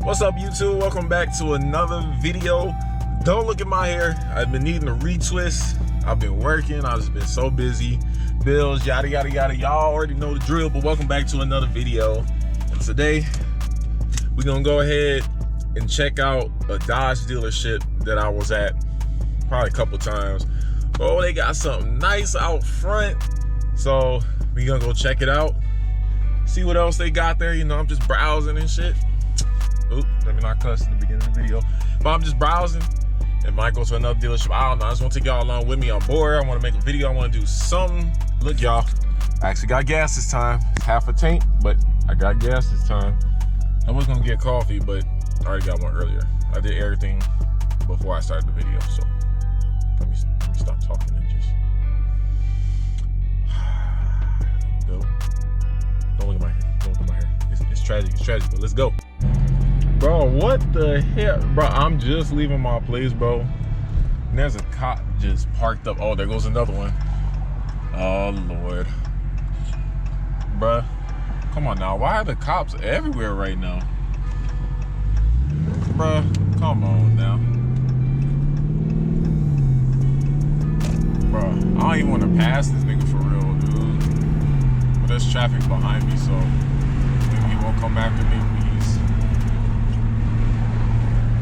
What's up, YouTube? Welcome back to another video. Don't look at my hair. I've been needing a retwist. I've been working. I've just been so busy. Bills, yada, yada, yada. Y'all already know the drill, but welcome back to another video. And today, we're gonna go ahead and check out a Dodge dealership that I was at probably a couple times. Oh, they got something nice out front. So we gonna go check it out. See what else they got there. You know, I'm just browsing and shit. Oop, let me not cuss in the beginning of the video. But I'm just browsing and might go to another dealership. I don't know, I just wanna take y'all along with me. I'm bored, I wanna make a video, I wanna do something. Look, y'all, I actually got gas this time. It's half a tank, but I got gas this time. I was gonna get coffee, but I already got one earlier. I did everything before I started the video, so let me stop talking and just, don't look at my hair, don't look at my hair. It's tragic, but let's go. Bro, what the hell? Bro, I'm just leaving my place, bro. And there's a cop just parked up. Oh, there goes another one. Oh, Lord. Bruh, come on now. Why are the cops everywhere right now? Bruh, come on now. Bruh, I don't even want to pass this nigga for real, dude. But there's traffic behind me, so maybe he won't come after me.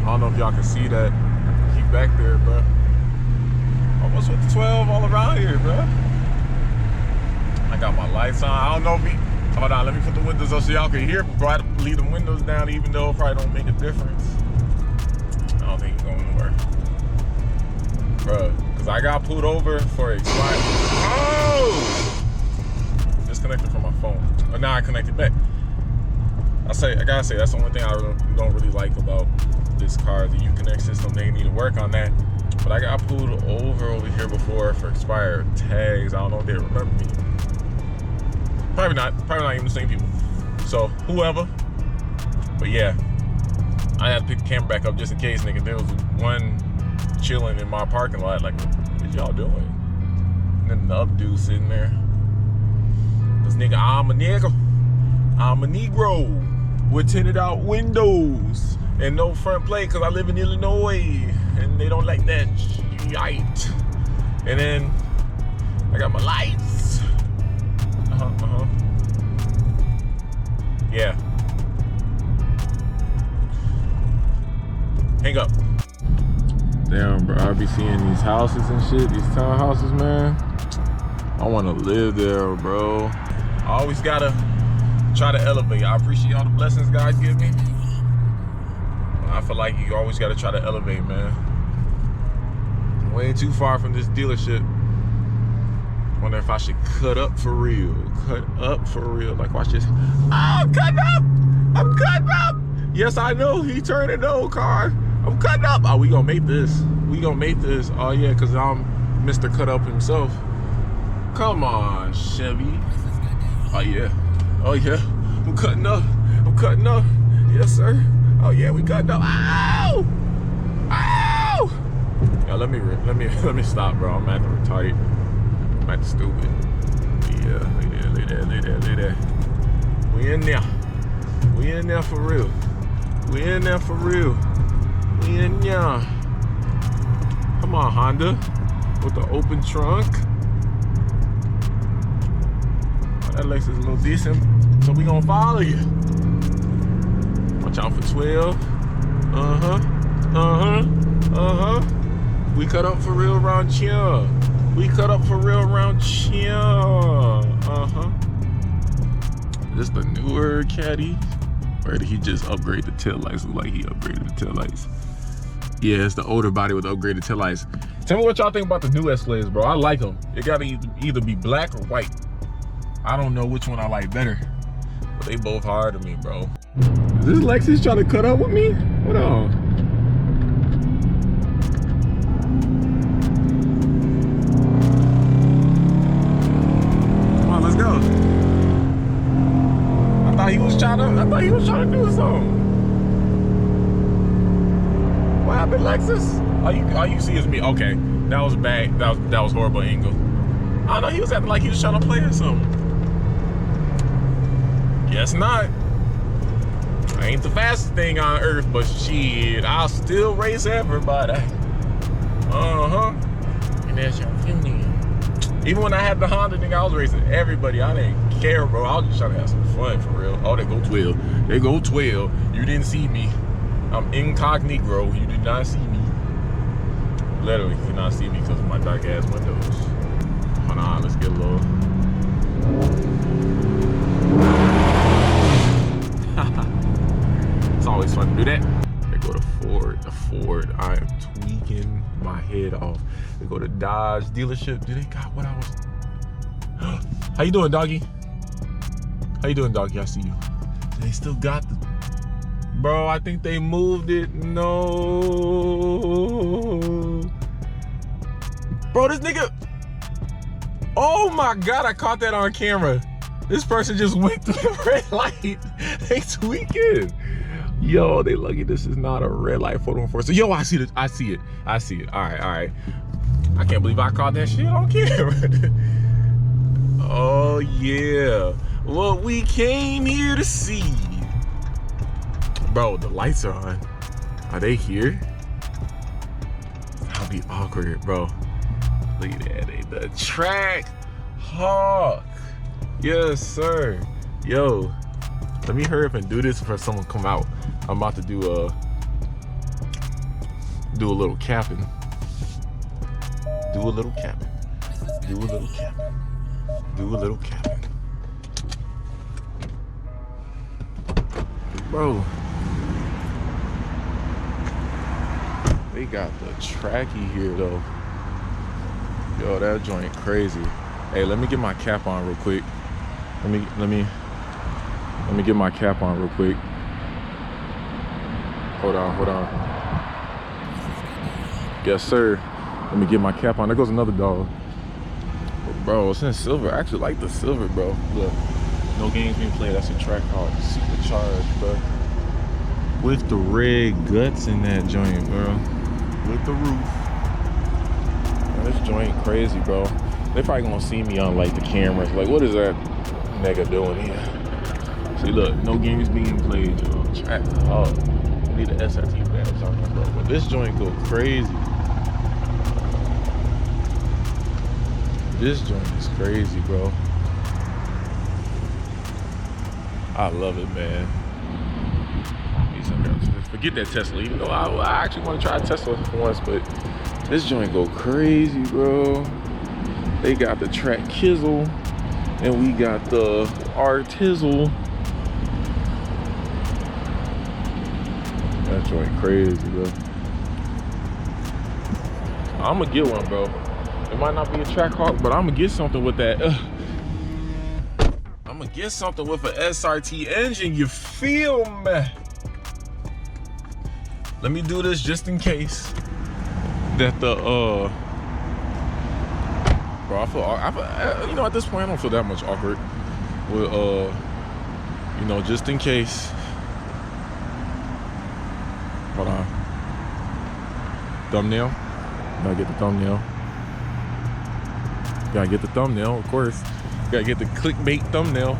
I don't know if y'all can see that. He back there, bro. Almost with the 12 all around here, bro. I got my lights on. I don't know if he... Hold on, let me put the windows up so y'all can hear. Bro, I have to leave the windows down even though it probably don't make a difference. I don't think he's going anywhere. Bro, because I got pulled over for expired. Oh! Disconnected from my phone. But now I connected back. I gotta say, that's the only thing I don't really like about this car, the Uconnect system. They need to work on that. But I got pulled over here before for expired tags. I don't know if they remember me. Probably not even the same people. So whoever. But yeah, I had to pick the camera back up just in case, nigga. There was one chilling in my parking lot. Like, what y'all doing? And then the up dude sitting there. This nigga, I'm a Negro with tinted out windows and no front plate because I live in Illinois and they don't like that shite. And then I got my lights. Yeah. Hang up. Damn, bro, I be seeing these houses and shit, these townhouses, man. I want to live there, bro. I always gotta try to elevate. I appreciate all the blessings God give me. I feel like you always got to try to elevate, man. I'm way too far from this dealership. Wonder if I should cut up for real. Cut up for real. Like, watch this. Oh, I'm cutting up. I'm cutting up. Yes, I know. He turned an old car. I'm cutting up. Oh, we gonna make this. We gonna make this. Oh, yeah, because I'm Mr. Cut Up himself. Come on, Chevy. Oh, yeah. Oh, yeah. I'm cutting up. I'm cutting up. Yes, sir. Oh yeah, we cut up. Ow! Ow! Yo, let me stop, bro. I'm at the retarded. I'm at the stupid. Yeah, lay there. We in there. We in there for real. We in there for real. We in there. Come on, Honda. With the open trunk. Oh, that Lexus is a little decent. So we gonna follow you. Watch out for 12. We cut up for real around here. We cut up for real around here. Is this the newer caddy? Or did he just upgrade the taillights? Look like he upgraded the taillights. Yeah, it's the older body with the upgraded taillights. Tell me what y'all think about the new Escalades, bro. I like them. It gotta either be black or white. I don't know which one I like better. But they both hard to me, bro. Is this Lexus trying to cut up with me? Hold on. Come on, let's go. I thought he was trying to do something. What happened, Lexus? All you see is me. Okay, that was bad. That was horrible angle. I don't know, he was acting like he was trying to play or something. Guess not. I ain't the fastest thing on earth, but shit, I'll still race everybody. And that's your feeling. Even when I had the Honda, nigga, I was racing everybody. I didn't care, bro. I was just trying to have some fun, for real. Oh, they go 12. They go 12. You didn't see me. I'm incognito. You did not see me. Literally, you did not see me because of my dark ass windows. Hold on, let's get a little. It's always fun to do that. They go to Ford. The Ford. I am tweaking my head off. They go to Dodge dealership. Do they got what I was? How you doing, doggy? How you doing, doggy? I see you. They still got the. Bro, I think they moved it. No. Bro, this nigga. Oh my God, I caught that on camera. This person just went through the red light. They tweaking. Yo, they lucky this is not a red light photo enforcer. Yo, I see it. I see it. I see it. All right. I can't believe I caught that shit on camera. Oh yeah. What we came here to see. Bro, the lights are on. Are they here? That'll be awkward, bro. Look at that. The Trackhawk. Yes, sir. Yo, let me hurry up and do this before someone come out. I'm about to do a little capping. Do a little capping. Do a little capping. Do a little capping. Bro. They got the Trackie here though. Yo, that joint crazy. Hey, let me get my cap on real quick. Let me get my cap on real quick. Hold on. Yes, sir. Let me get my cap on. There goes another dog. Bro, it's in silver. I actually like the silver, bro. Look, no games being played. That's a Trackhawk. Supercharged, bro. With the red guts in that joint, bro. With the roof. Man, this joint crazy, bro. They probably gonna see me on like the cameras. Like, what is that nigga doing here? See, look, no games being played, yo. Trackhawk. I need an SRT badge on there, bro. But this joint go crazy. This joint is crazy, bro. I love it, man. Forget that Tesla, even though I actually want to try a Tesla once, but this joint go crazy, bro. They got the Track Kizzle, and we got the Artizzle. That joint crazy, bro. I'm gonna get one, bro. It might not be a Trackhawk, but I'm gonna get something with that. I'm gonna get something with an SRT engine, you feel me? Let me do this just in case that the, bro, I feel, you know, at this point, I don't feel that much awkward with, you know, just in case. Hold on. Thumbnail. Gotta get the thumbnail. Gotta get the thumbnail, of course. Gotta get the clickbait thumbnail.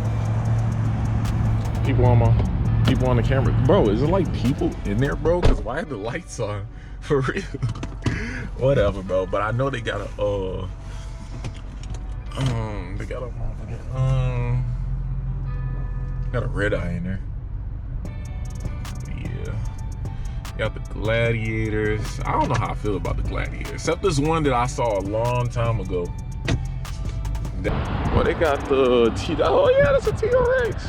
People on the camera. Bro, is it like people in there, bro? Because why are the lights on? For real. Whatever, bro. But I know they got a, got a red eye in there. Yeah. Got the Gladiators. I don't know how I feel about the Gladiators. Except this one that I saw a long time ago. Well, they got the T. Oh yeah, that's a TRX.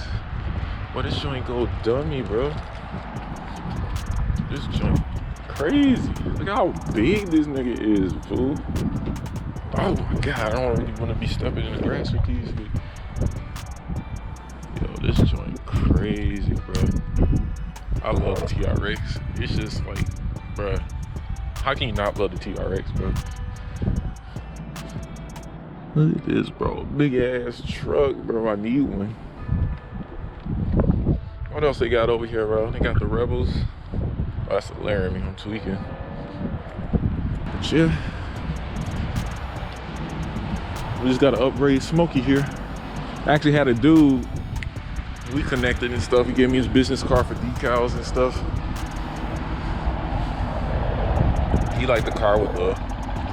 Well, this joint go dummy, bro. This joint crazy. Look how big this nigga is, fool. Oh my God, I don't really want to be stepping in the grass with these, but yo, this joint crazy, bro. I love the TRX. It's just like, bro, how can you not love the TRX, bro? Look at this, bro. Big ass truck, bro. I need one. What else they got over here, bro? They got the Rebels. Oh, that's the Laramie. I'm tweaking. But yeah. We just got to upgrade Smokey here. I actually had a dude we connected and stuff. He gave me his business card for decals and stuff. He liked the car with the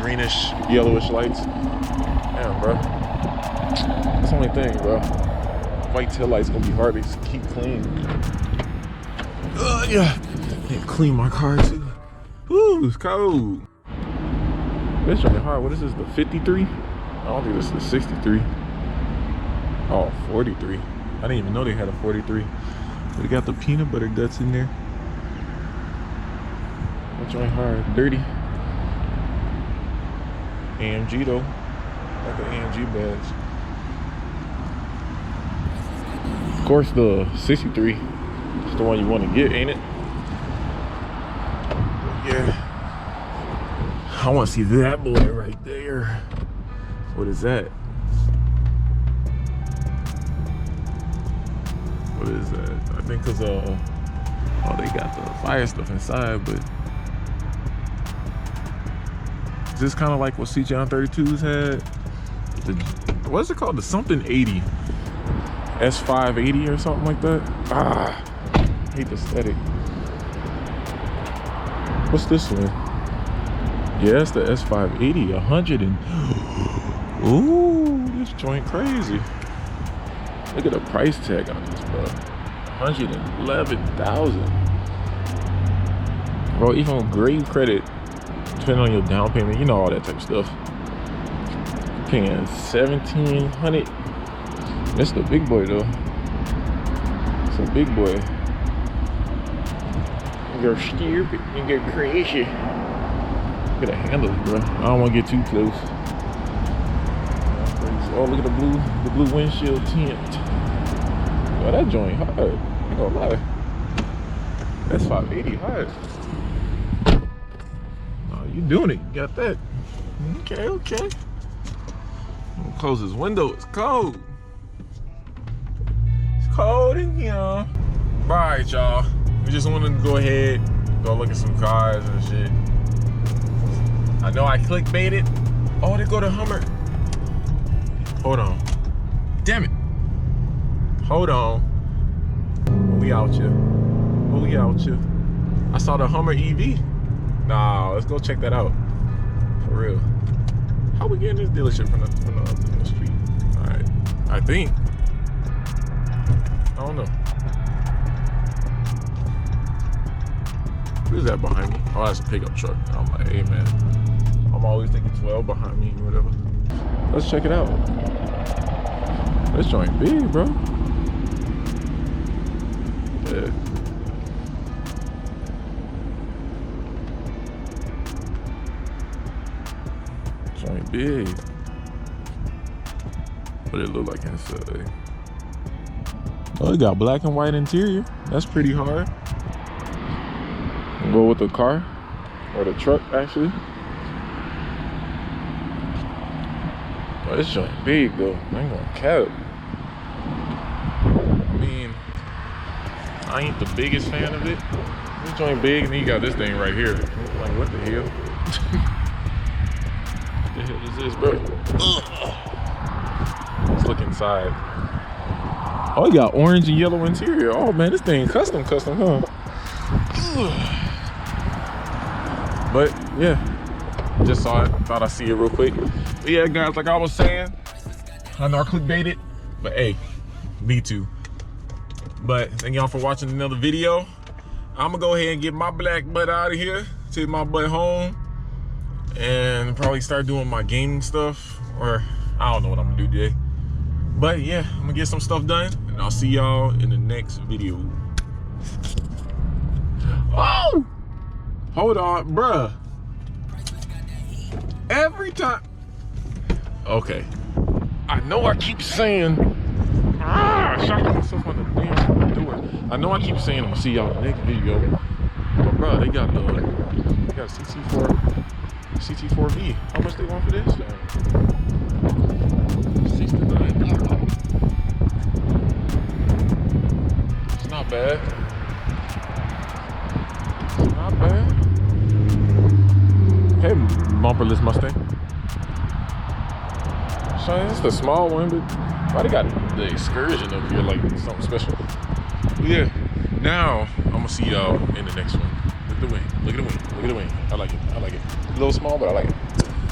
greenish, yellowish lights. Damn, bro. That's the only thing, bro. White tail lights gonna be hard to keep clean. Yeah. And clean my car too. Ooh, it's cold. It's really hard. What is this? The 53? I don't think this is the 63. Oh, 43. I didn't even know they had a 43. But they got the peanut butter guts in there. That's really hard. Dirty. AMG though. Like an AMG badge. Of course, the 63 is the one you want to get, ain't it? Yeah. I want to see that boy right there. What is that? What is that? I think because oh, they got the fire stuff inside, but is this kind of like what CJ 32s had? What's it called? The something 80. S580 or something like that. I hate the aesthetic. What's this one? Yeah, it's the S580, 100 and... Ooh, this joint crazy. Look at the price tag on this, bro. 111,000. Bro, even with great credit, depending on your down payment, you know, all that type of stuff. Paying $1,700. That's the big boy though. It's a big boy. You're stupid. You get crazy. Look at the handles, bro. I don't want to get too close. Oh, look at the blue windshield tint. Oh, that joint hard. I ain't gonna lie. That's 580 hard. Oh, you doing it? You got that? Okay, okay. I'm gonna close this window. It's cold. Cold in here. Alright, y'all. We just wanted to go ahead, go look at some cars and shit. I know I clickbaited. Oh, they go to Hummer. Hold on. Damn it. Hold on. We out here. We out here. I saw the Hummer EV. Nah, let's go check that out. For real. How we getting this dealership from the street? Alright. I think. I don't know. What is that behind me? Oh, that's a pickup truck. I'm like, hey man, I'm always thinking 12 behind me or whatever. Let's check it out. This joint big, bro. Yeah. Joint big. What it look like inside? Oh, it got black and white interior. That's pretty hard. Go with the car or the truck, actually. Oh, this joint big though. I ain't gonna cap. I mean, I ain't the biggest fan of it. This joint big, and then you got this thing right here. Like, what the hell? What the hell is this, bro? Let's look inside. Oh, you got orange and yellow interior. Oh man, this thing custom, huh? But yeah, just saw it. Thought I'd see it real quick. But yeah, guys, like I was saying, I know I clickbaited, but hey, me too. But thank y'all for watching another video. I'm gonna go ahead and get my black butt out of here, take my butt home, and probably start doing my gaming stuff, or I don't know what I'm gonna do today. But yeah, I'm gonna get some stuff done, and I'll see y'all in the next video. Oh! Hold on, bruh. Every time. Okay. I know I keep saying. Shocking myself on the damn door. I know I keep saying I'm gonna see y'all in the next video. But bruh, they got CT4V. How much they want for this? $69. It's not bad. It's not bad. Hey, bumperless Mustang. So it's the small one, but Why they got the excursion up here like something special? But yeah, now I'm gonna see y'all in the next one. Look at the wing. Look at the wing. Look at the wing. I like it. I like it. A little small, but I like it.